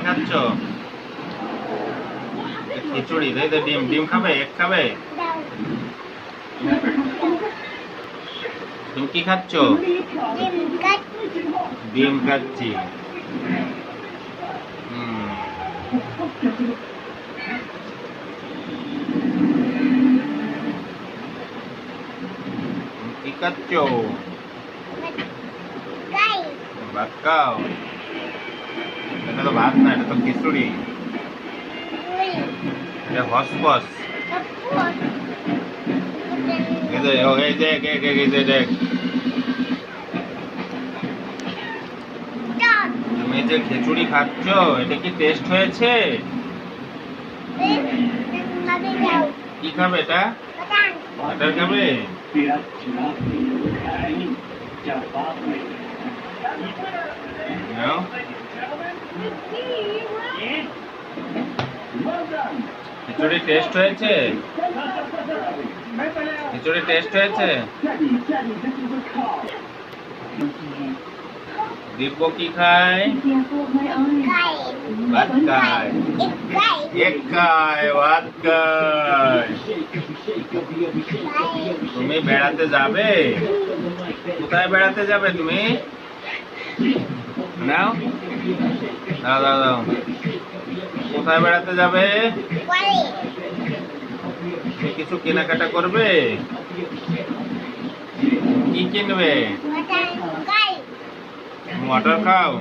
খাচ্ছ? খিচুড়ি। তাই তো, ডিম ডিম খাবে? এক খাবে? তুমি কি খাচ্ছ? ডিম খাচ্ছি। কি খাচ্ছ? ভাত খাও? এটা তো ভাত না, এটা তো খিচুড়ি। এটা হসপস। তুমি যে খিচুড়ি খাচ্ছ, এটা কি টেস্ট হয়েছে? কি খাবে এটা? বাটার খাবে? নাও। খিচুড়ি টেস্ট হয়েছে? খিচুড়ি টেস্ট হয়েছে? দিব্য কি খায়? ভাত খায়। এক খায়, ভাত খায়। তুমি বেড়াতে যাবে? কোথায় বেড়াতে যাবে তুমি? নাও, দাও দাও দাও। কোথায় বেড়াতে যাবে? তুমি কিছু কেনাকাটা করবে? কি কিনবে? মটর খাও?